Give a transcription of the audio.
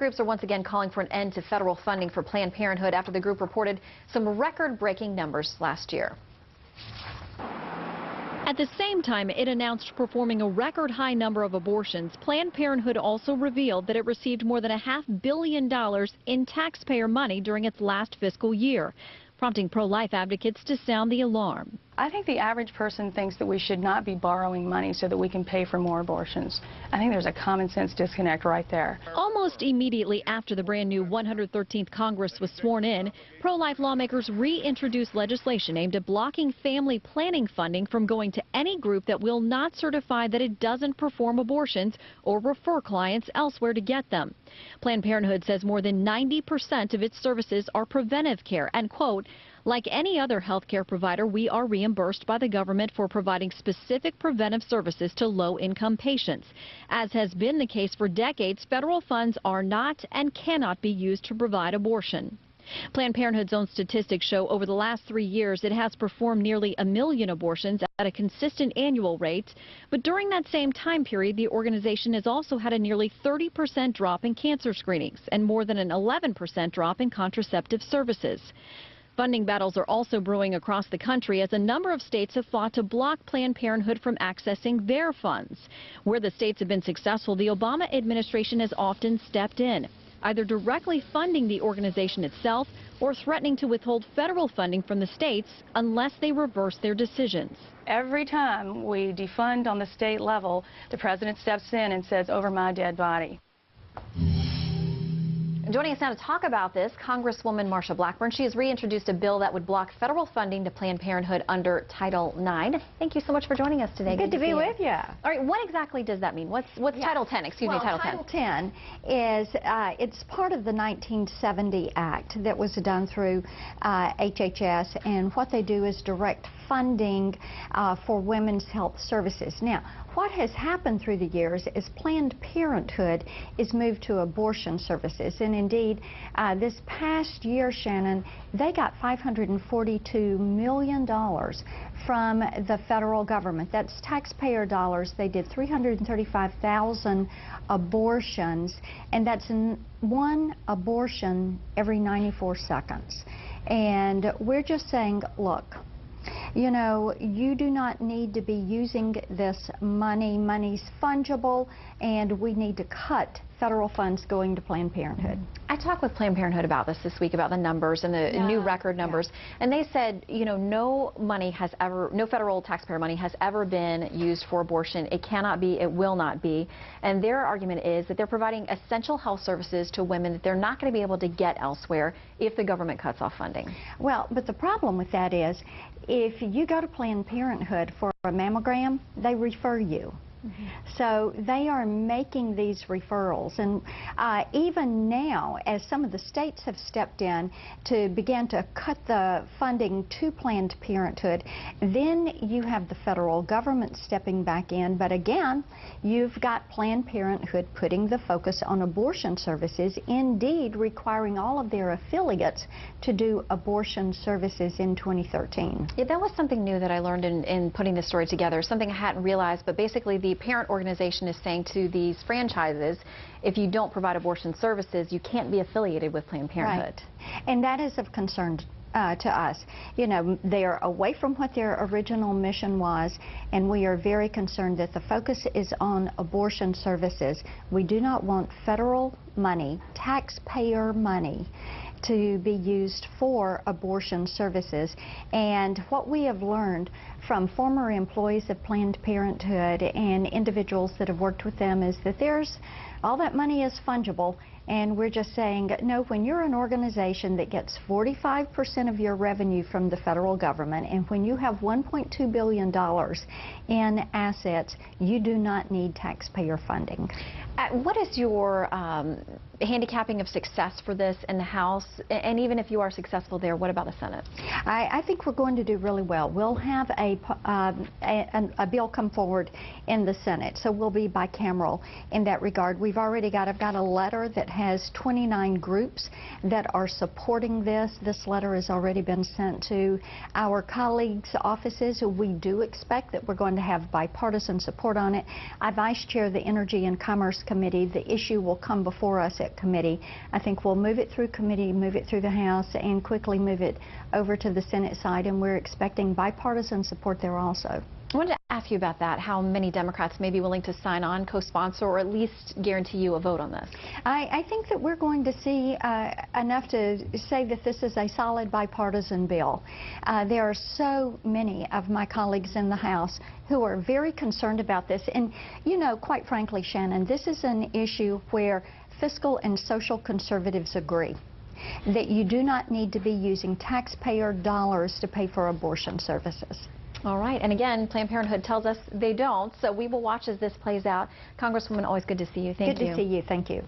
groups are once again calling for an end to federal funding for Planned Parenthood after the group reported some record-breaking numbers last year. At the same time it announced performing a record high number of abortions, Planned Parenthood also revealed that it received more than $500 million in taxpayer money during its last fiscal year, prompting pro-life advocates to sound the alarm. I think the average person thinks that we should not be borrowing money so that we can pay for more abortions. I think there's a common sense disconnect right there. Almost immediately after the brand new 113th Congress was sworn in, pro-life lawmakers reintroduced legislation aimed at blocking family planning funding from going to any group that will not certify that it doesn't perform abortions or refer clients elsewhere to get them. Planned Parenthood says more than 90% of its services are preventive care and, quote, like any other health care provider, we are reimbursed by the government for providing specific preventive services to low-income patients. As has been the case for decades, federal funds are not and cannot be used to provide abortion. Planned Parenthood's own statistics show over the last 3 years it has performed nearly 1 million abortions at a consistent annual rate. But during that same time period, the organization has also had a nearly 30% drop in cancer screenings and more than an 11% drop in contraceptive services. Funding battles are also brewing across the country as a number of states have fought to block Planned Parenthood from accessing their funds. Where the states have been successful, the Obama administration has often stepped in, either directly funding the organization itself or threatening to withhold federal funding from the states unless they reverse their decisions. Every time we defund on the state level, the president steps in and says, over my dead body. Joining us now to talk about this, Congresswoman Marsha Blackburn. She has reintroduced a bill that would block federal funding to Planned Parenthood under Title IX. Thank you so much for joining us today. Good to be with you. All right, what exactly does that mean? What's Title X? Excuse me, Title X. Title X is it's part of the 1970 Act that was done through HHS, and what they do is direct funding for women's health services. Now, what has happened through the years is Planned Parenthood is moved to abortion services, and indeed this past year, Shannon, they got $542 million from the federal government. That's taxpayer dollars. They did 335,000 abortions, and that's one abortion every 94 seconds. And we're just saying, look, you know, you do not need to be using this money. Money's fungible, and we need to cut federal funds going to Planned Parenthood. I talked with Planned Parenthood about this week, about the numbers and the new record numbers, and they said, you know, no federal taxpayer money has ever been used for abortion. It cannot be, it will not be, and their argument is that they're providing essential health services to women that they're not going to be able to get elsewhere if the government cuts off funding. Well, but the problem with that is, if you go to Planned Parenthood for a mammogram, they refer you. So they are making these referrals, and even now, as some of the states have stepped in to begin to cut the funding to Planned Parenthood, then you have the federal government stepping back in. But again, you've got Planned Parenthood putting the focus on abortion services, indeed requiring all of their affiliates to do abortion services in 2013. Yeah, that was something new that I learned in putting this story together, something I hadn't realized, but basically the parent organization is saying to these franchises, if you don't provide abortion services, you can't be affiliated with Planned Parenthood. Right. And that is of concern to us. You know, they're away from what their original mission was, and we are very concerned that the focus is on abortion services. We do not want federal money, taxpayer money, to be used for abortion services. And what we have learned from former employees of Planned Parenthood and individuals that have worked with them is that all that money is fungible, and we're just saying, no, when you're an organization that gets 45% of your revenue from the federal government, and when you have $1.2 billion in assets, you do not need taxpayer funding. What is your handicapping of success for this in the House? And even if you are successful there, what about the Senate? I think we're going to do really well. We'll have a bill come forward in the Senate, so we'll be bicameral in that regard. I've got a letter that has 29 groups that are supporting this. This letter has already been sent to our colleagues' offices. We do expect that we're going to have bipartisan support on it. I vice chair the Energy and Commerce Committee. The issue will come before us at committee. I think we'll move it through committee, move it through the House, and quickly move it over to the Senate side, and we're expecting bipartisan support there also. I wanted to ask you about that, how many Democrats may be willing to sign on, co-sponsor, or at least guarantee you a vote on this. I think that we're going to see enough to say that this is a solid bipartisan bill. There are so many of my colleagues in the House who are very concerned about this. And, you know, quite frankly, Shannon, this is an issue where fiscal and social conservatives agree that you do not need to be using taxpayer dollars to pay for abortion services. All right. And again, Planned Parenthood tells us they don't. So we will watch as this plays out. Congresswoman, always good to see you. Thank you. Good to see you. Thank you.